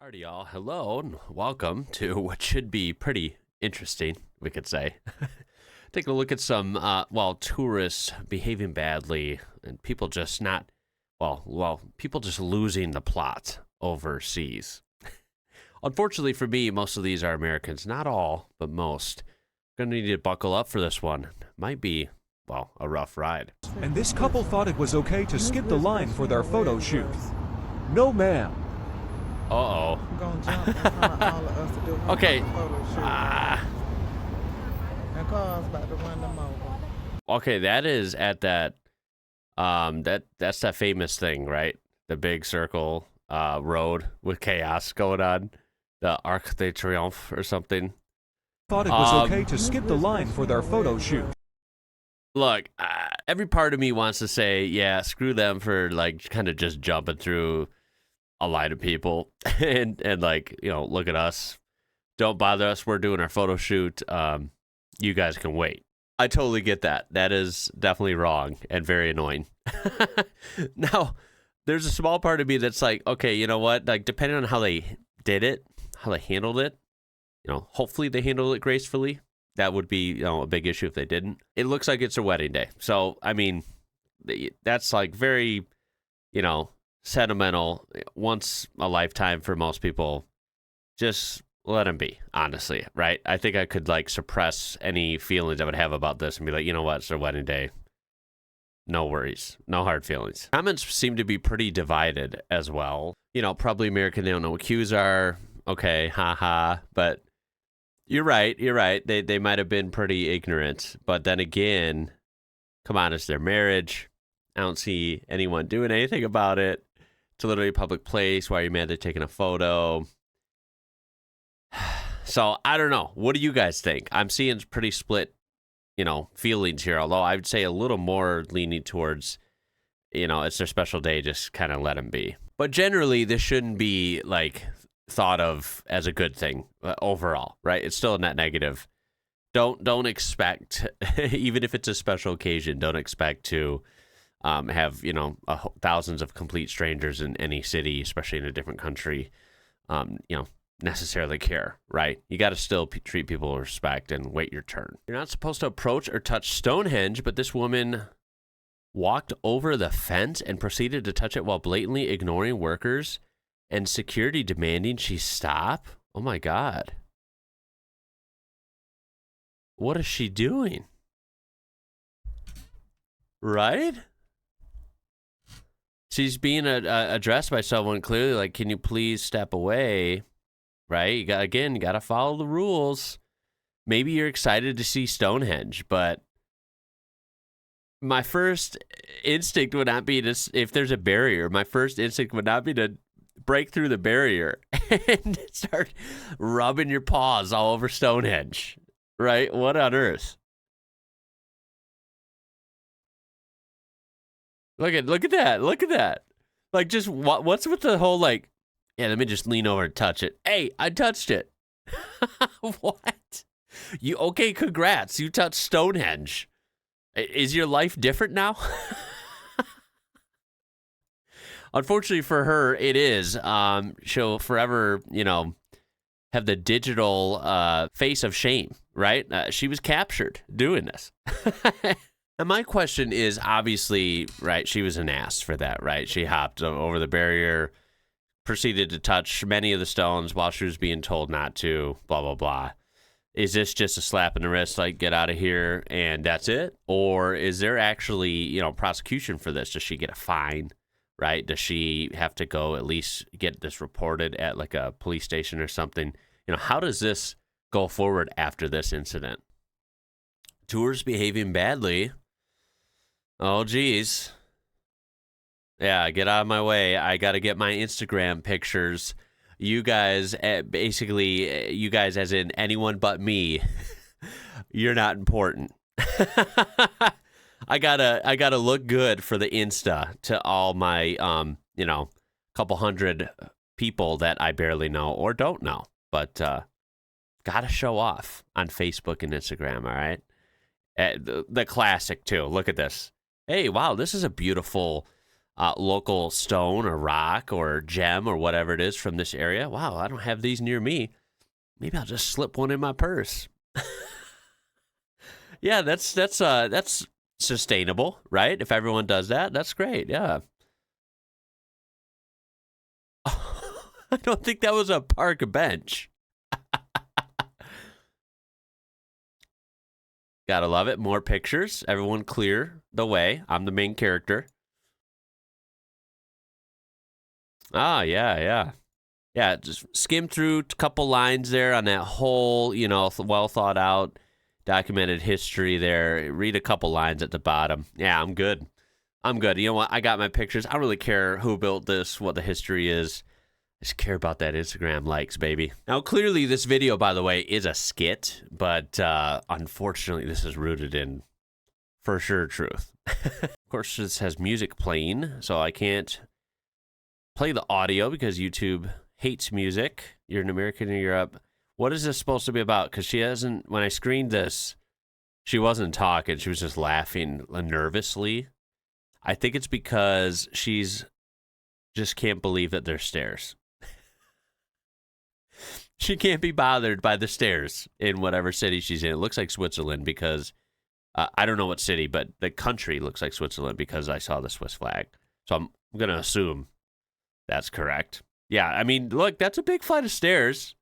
Alrighty, y'all. Hello and welcome to what should be pretty interesting, we could say. Taking a look at some, tourists behaving badly and people just not, people just losing the plot overseas. Unfortunately for me, most of these are Americans. Not all, but most. Gonna need to buckle up for this one. Might be, a rough ride. And this couple thought it was okay to skip the line for their photo shoot. No, ma'am. Uh-oh. Gonna jump in front of all of us to do one Okay. photo shoot. And car's about to run them over. Okay, that is at that, that's that famous thing, right? The big circle, road with chaos going on. The Arc de Triomphe or something. Thought it was okay to skip the line for their photo shoot. Look, every part of me wants to say, yeah, screw them for, kind of just jumping through a line of people and look at us. Don't bother us. We're doing our photo shoot. You guys can wait. I totally get that. That is definitely wrong and very annoying. Now, there's a small part of me that's like, okay, you know what? Like, depending on how they did it, how they handled it, hopefully they handled it gracefully. That would be, a big issue if they didn't. It looks like it's a wedding day. So, I mean, that's very, sentimental, once a lifetime for most people. Just let them be, honestly, right? I think I could suppress any feelings I would have about this and be like, you know what, it's their wedding day. No worries, no hard feelings. Comments seem to be pretty divided as well. Probably American, they don't know what cues are. Okay, haha. But you're right. They might have been pretty ignorant. But then again, come on, it's their marriage. I don't see anyone doing anything about it. It's literally a public place. Why are you mad they're taking a photo? So, I don't know. What do you guys think? I'm seeing pretty split, feelings here. Although I would say a little more leaning towards, it's their special day. Just kind of let them be. But generally, this shouldn't be, thought of as a good thing overall, right? It's still a net negative. Don't expect, even if it's a special occasion, don't expect to have thousands of complete strangers in any city, especially in a different country, necessarily care, right? You got to still treat people with respect and wait your turn. You're not supposed to approach or touch Stonehenge, but this woman walked over the fence and proceeded to touch it while blatantly ignoring workers and security demanding she stop. Oh my God. What is she doing? Right? She's being addressed by someone clearly can you please step away? Right? You got to follow the rules. Maybe you're excited to see Stonehenge, but my first instinct would not be to, if there's a barrier, my first instinct would not be to break through the barrier and start rubbing your paws all over Stonehenge. Right? What on earth? Look at that. Look at that. Just what's with the whole yeah, let me just lean over and touch it. Hey, I touched it. What? Okay, congrats. You touched Stonehenge. Is your life different now? Unfortunately for her, it is. She'll forever, have the digital face of shame, right? She was captured doing this. And my question is, obviously, right, she was an ass for that, right? She hopped over the barrier, proceeded to touch many of the stones while she was being told not to, blah, blah, blah. Is this just a slap in the wrist, get out of here, and that's it? Or is there actually, prosecution for this? Does she get a fine, right? Does she have to go at least get this reported at, a police station or something? How does this go forward after this incident? Tours behaving badly. Oh, geez. Yeah, get out of my way. I got to get my Instagram pictures. You guys, basically, you guys as in anyone but me, you're not important. I gotta look good for the Insta to all my, couple hundred people that I barely know or don't know. But gotta show off on Facebook and Instagram, all right? The classic, too. Look at this. Hey, wow, this is a beautiful local stone or rock or gem or whatever it is from this area. Wow, I don't have these near me. Maybe I'll just slip one in my purse. Yeah, that's sustainable, right? If everyone does that, that's great. Yeah. I don't think that was a park bench. Gotta love it. More pictures. Everyone clear the way. I'm the main character. Ah, yeah. Yeah, just skim through a couple lines there on that whole, well thought out, documented history there. Read a couple lines at the bottom. Yeah, I'm good. You know what? I got my pictures. I don't really care who built this, what the history is. I just care about that Instagram likes, baby. Now, clearly, this video, by the way, is a skit, but unfortunately, this is rooted in, for sure, truth. Of course, this has music playing, so I can't play the audio because YouTube hates music. You're an American in Europe. What is this supposed to be about? Because she hasn't, when I screened this, she wasn't talking. She was just laughing nervously. I think it's because she's just can't believe that there's stairs. She can't be bothered by the stairs in whatever city she's in. It looks like Switzerland because I don't know what city, but the country looks like Switzerland because I saw the Swiss flag. So I'm going to assume that's correct. Yeah, I mean, look, that's a big flight of stairs,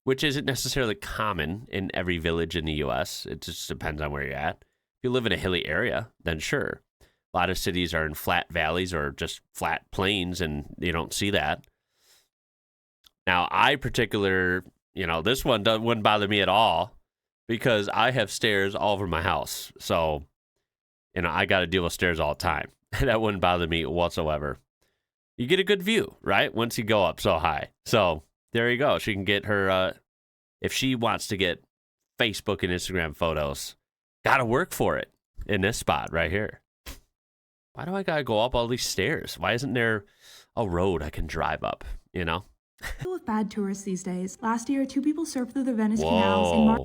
which isn't necessarily common in every village in the U.S. It just depends on where you're at. If you live in a hilly area, then sure. A lot of cities are in flat valleys or just flat plains, and you don't see that. Now, this one wouldn't bother me at all because I have stairs all over my house. So, I got to deal with stairs all the time. That wouldn't bother me whatsoever. You get a good view, right? Once you go up so high. So, there you go. She can get her, if she wants to get Facebook and Instagram photos, got to work for it in this spot right here. Why do I got to go up all these stairs? Why isn't there a road I can drive up, With bad tourists these days. Last year, 2 people surfed through the Venice canals in March.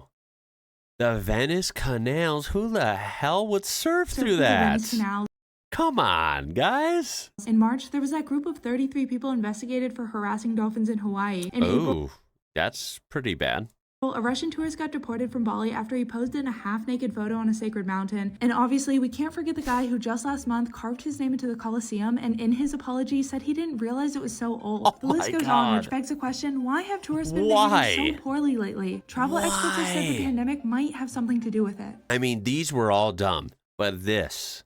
The Venice canals? Who the hell would surf through The that? Venice canals. Come on, guys. In March, there was that group of 33 people investigated for harassing dolphins in Hawaii. In April, that's pretty bad. a Russian tourist got deported from Bali after he posed in a half-naked photo on a sacred mountain. And obviously, we can't forget the guy who just last month carved his name into the Colosseum and in his apology said he didn't realize it was so old. The list goes on, which begs the question, why have tourists been behaving so poorly lately? Travel experts have said the pandemic might have something to do with it. I mean, these were all dumb, but this,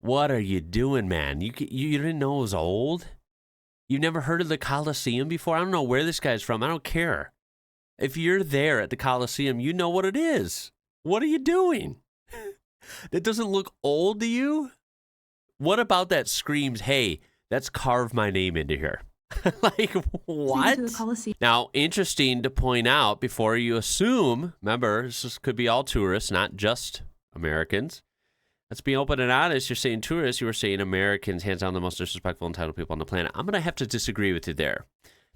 what are you doing, man? You didn't know it was old? You've never heard of the Colosseum before? I don't know where this guy's from. I don't care. If you're there at the Colosseum, you know what it is. What are you doing? That doesn't look old to you? What about that screams, hey, let's carve my name into here? Like, what? Now, interesting to point out before you assume, remember, this could be all tourists, not just Americans. Let's be open and honest. You're saying tourists, you were saying Americans, hands down the most disrespectful, entitled people on the planet. I'm going to have to disagree with you there.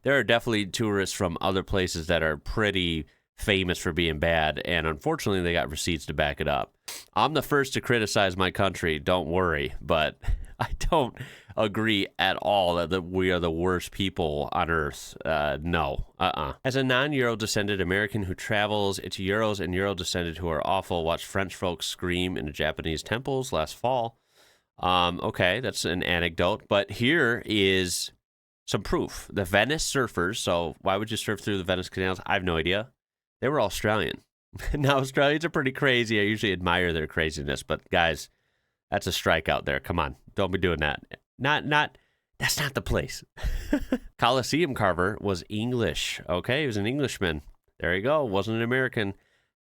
There are definitely tourists from other places that are pretty famous for being bad, and unfortunately, they got receipts to back it up. I'm the first to criticize my country, don't worry, but I don't agree at all that we are the worst people on earth. No. As a non-Euro descended American who travels, it's Euros and Euro descended who are awful. Watched French folks scream in Japanese temples last fall. Okay, that's an anecdote, but here is some proof. The Venice surfers, so why would you surf through the Venice canals? I have no idea. They were Australian. Now, Australians are pretty crazy. I usually admire their craziness, but guys, that's a strike out there. Come on, don't be doing that. That's not the place. Colosseum carver was English. Okay, he was an Englishman. There you go. Wasn't an American.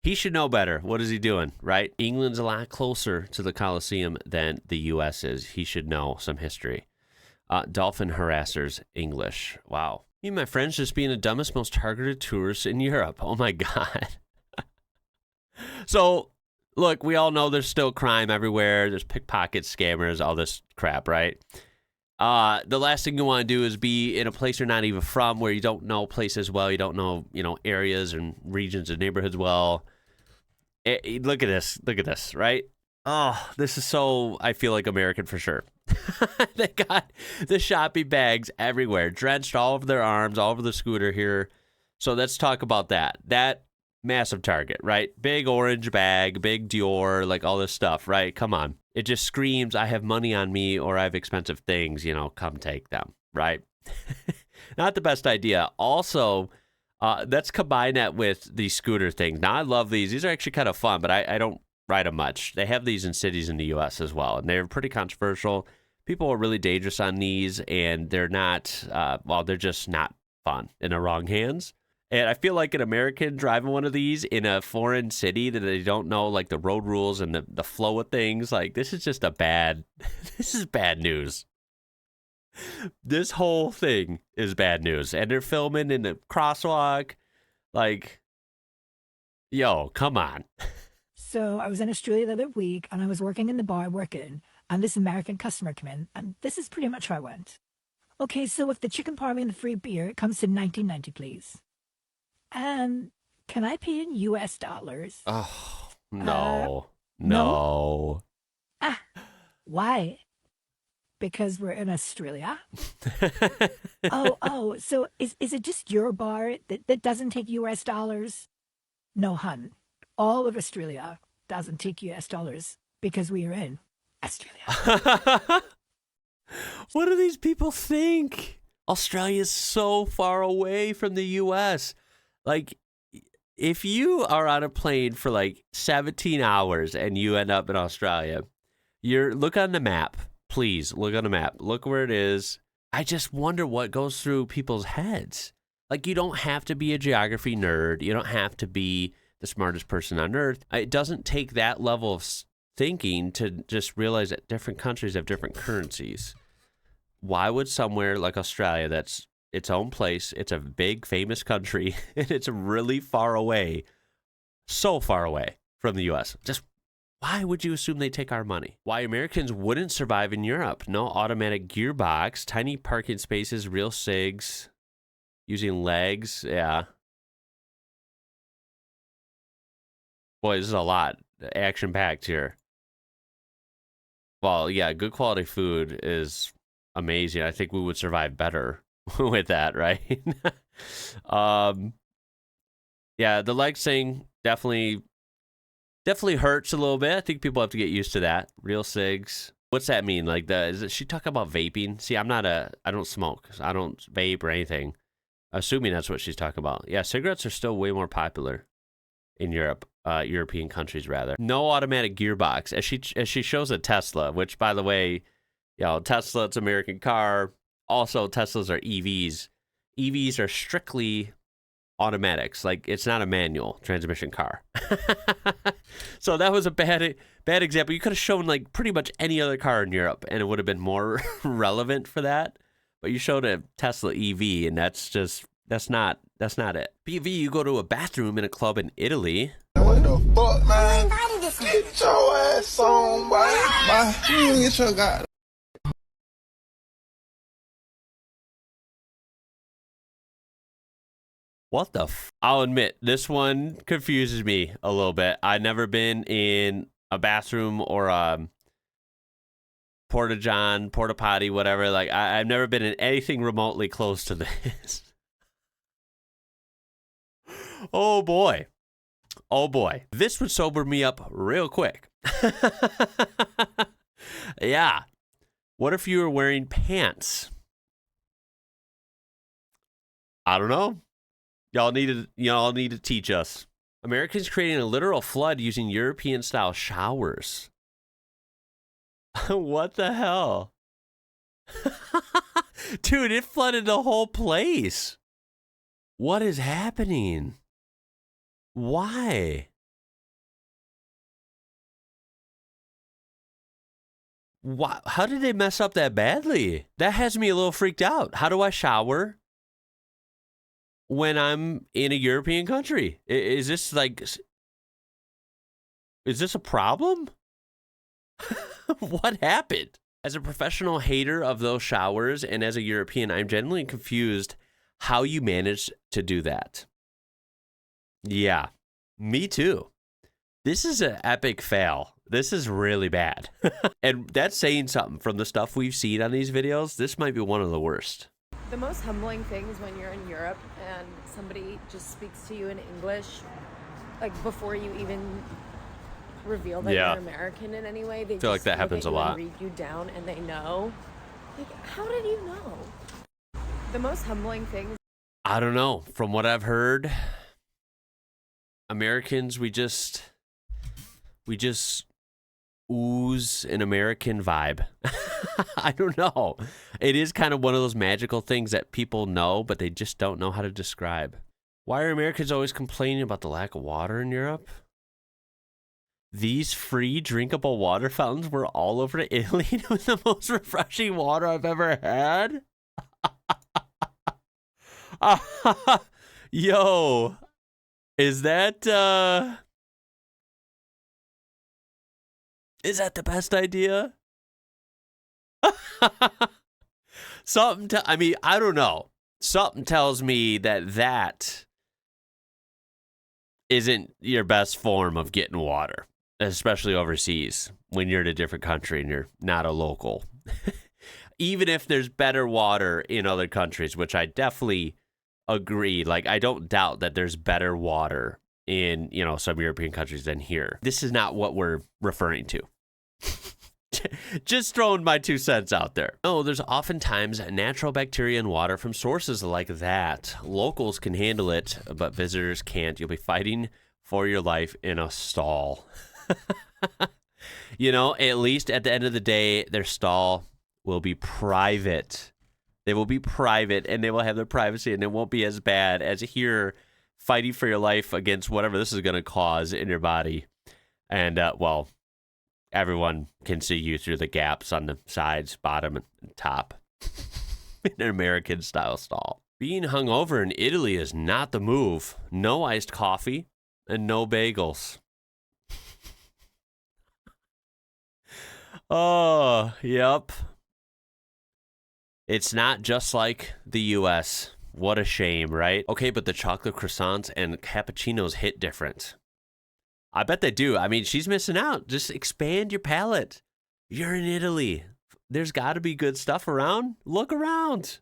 He should know better. What is he doing, right? England's a lot closer to the Colosseum than the U.S. is. He should know some history. Dolphin harassers, English. Wow. Me and my friends just being the dumbest, most targeted tourists in Europe. Oh, my God. So, look, we all know there's still crime everywhere. There's pickpockets, scammers, all this crap, right? The last thing you want to do is be in a place you're not even from, where you don't know places well, you don't know, areas and regions and neighborhoods well. Look at this, right? Oh, this is so, I feel like American for sure. They got the shopping bags everywhere, drenched all over their arms, all over the scooter here. So let's talk about that. That massive Target, right? Big orange bag, big Dior, like all this stuff, right? Come on. It just screams, I have money on me or I have expensive things, come take them, right? Not the best idea. Also, let's combine that with the scooter thing. Now, I love these. These are actually kind of fun, but I don't ride them much. They have these in cities in the U.S. as well, and they're pretty controversial. People are really dangerous on these, and they're not, they're just not fun in the wrong hands. And I feel like an American driving one of these in a foreign city that they don't know, like, the road rules and the flow of things, like, this is just this is bad news. This whole thing is bad news. And they're filming in the crosswalk. Like, yo, come on. So I was in Australia the other week, and I was working in the bar I work in, and this American customer came in, and this is pretty much how I went. Okay, so if the chicken parmy and the free beer, it comes to $19.90, please. And can I pay in US dollars? Oh, no. Why? Because we're in Australia? So is it just your bar that doesn't take US dollars? No, hun. All of Australia doesn't take US dollars because we are in Australia. What do these people think? Australia is so far away from the US. Like, if you are on a plane for like 17 hours and you end up in Australia, look on the map. Please look on the map. Look where it is. I just wonder what goes through people's heads. Like, you don't have to be a geography nerd. You don't have to be the smartest person on earth. It doesn't take that level of thinking to just realize that different countries have different currencies. Why would somewhere like Australia, that's its own place, it's a big, famous country, and it's really far away, so far away from the U.S., just why would you assume they take our money? Why Americans wouldn't survive in Europe? No automatic gearbox, tiny parking spaces, real SIGs, using legs. Yeah. Boy, this is a lot. Action-packed here. Well, yeah, good quality food is amazing. I think we would survive better with that, right? Yeah, the legs thing definitely hurts a little bit. I think people have to get used to that. Real SIGs. What's that mean? Like, is she talking about vaping? See, I don't smoke. I don't vape or anything. Assuming that's what she's talking about. Yeah, cigarettes are still way more popular in Europe, European countries rather. No automatic gearbox. As she shows a Tesla, which, by the way, Tesla, it's an American car. Also, Teslas are EVs. EVs are strictly automatics. Like, it's not a manual transmission car. So that was a bad example. You could have shown like pretty much any other car in Europe and it would have been more relevant for that. But you showed a Tesla EV and that's not it. PV, you go to a bathroom in a club in Italy. What the fuck, man? Get your ass on, boy. You get your god. What the I'll admit, this one confuses me a little bit. I've never been in a bathroom or a porta-john, porta-potty, whatever. Like, I've never been in anything remotely close to this. Oh, boy. This would sober me up real quick. Yeah. What if you were wearing pants? I don't know. Y'all need to teach us. Americans creating a literal flood using European-style showers. What the hell? Dude, it flooded the whole place. What is happening? Why? How did they mess up that badly? That has me a little freaked out. How do I shower when I'm in a European country? Is this a problem? What happened? As a professional hater of those showers and as a European, I'm genuinely confused how you managed to do that. Yeah, me too. This is an epic fail This is really bad. And that's saying something. From the stuff we've seen on these videos, this might be one of the worst. The most humbling thing is when you're in Europe and somebody just speaks to you in English, like before you even reveal that you're American in any way. They feel like that happens a lot. Read you down and they know. Like, how did you know? The most humbling thing. I don't know. From what I've heard, Americans, we just ooze an American vibe. I don't know. It is kind of one of those magical things that people know, but they just don't know how to describe. Why are Americans always complaining about the lack of water in Europe? These free drinkable water fountains were all over Italy. It was the most refreshing water I've ever had. Yo, is that the best idea? I mean, I don't know. Something tells me that isn't your best form of getting water, especially overseas when you're in a different country and you're not a local. Even if there's better water in other countries, which I definitely agree. Like, I don't doubt that there's better water in, some European countries than here. This is not what we're referring to. Just throwing my 2 cents out there. Oh, there's oftentimes natural bacteria in water from sources like that. Locals can handle it, but visitors can't. You'll be fighting for your life in a stall. At least at the end of the day, their stall will be private. They will be private, and they will have their privacy, and it won't be as bad as here fighting for your life against whatever this is going to cause in your body. And, everyone can see you through the gaps on the sides, bottom, and top in an American-style stall. Being hungover in Italy is not the move. No iced coffee and no bagels. Oh, yep. It's not just like the U.S. What a shame, right? Okay, but the chocolate croissants and cappuccinos hit different. I bet they do. I mean, she's missing out. Just expand your palate. You're in Italy. There's got to be good stuff around. Look around.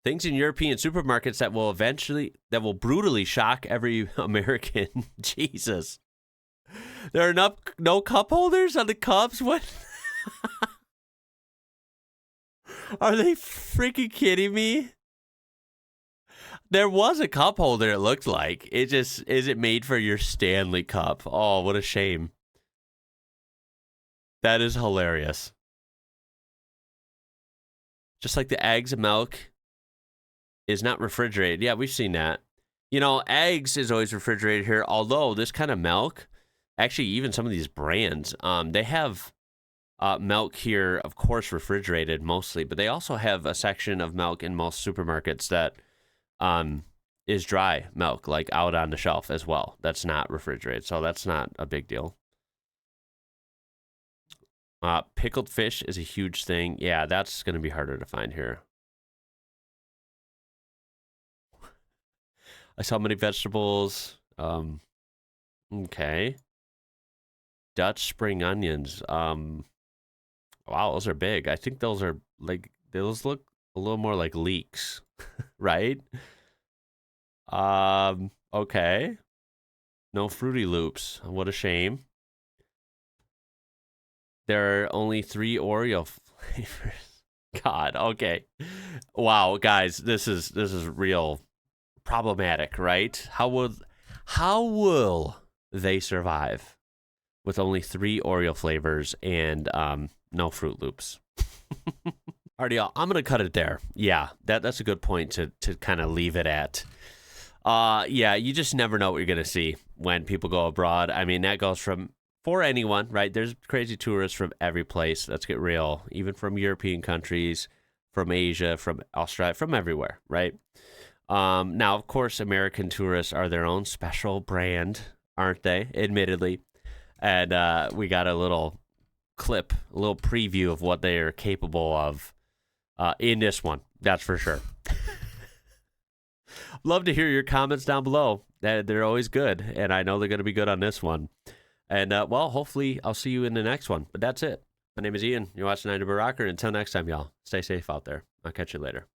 Things in European supermarkets that will brutally shock every American. Jesus. There are no cup holders on the cups? What? Are they freaking kidding me? There was a cup holder, it looked like. It just isn't made for your Stanley cup. Oh, what a shame. That is hilarious. Just like the eggs and milk is not refrigerated. Yeah, we've seen that. Eggs is always refrigerated here, although this kind of milk, actually even some of these brands, they have milk here, of course, refrigerated mostly, but they also have a section of milk in most supermarkets that is dry milk, like out on the shelf as well. That's not refrigerated, so that's not a big deal. Pickled fish is a huge thing. Yeah, that's going to be harder to find here. I saw many vegetables. Okay. Dutch spring onions. Wow, those are big. I think those look a little more like leeks, right? Okay. No Fruity Loops. What a shame. There are only 3 Oreo flavors. God, okay. Wow, guys, this is real problematic, right? How will they survive with only 3 Oreo flavors and no Fruit Loops? Alrighty, y'all, I'm gonna cut it there. Yeah, that's a good point to kind of leave it at. Yeah, you just never know what you're gonna see when people go abroad. I mean, that goes for anyone, right? There's crazy tourists from every place. Let's get real. Even from European countries, from Asia, from Australia, from everywhere, right? Now, of course, American tourists are their own special brand, aren't they? Admittedly. And we got a little clip, a little preview of what they are capable of in this one. That's for sure. Love to hear your comments down below. They're always good, and I know they're going to be good on this one. And, well, hopefully I'll see you in the next one. But that's it. My name is Ian. You're watching IWrocker. Until next time, y'all, stay safe out there. I'll catch you later.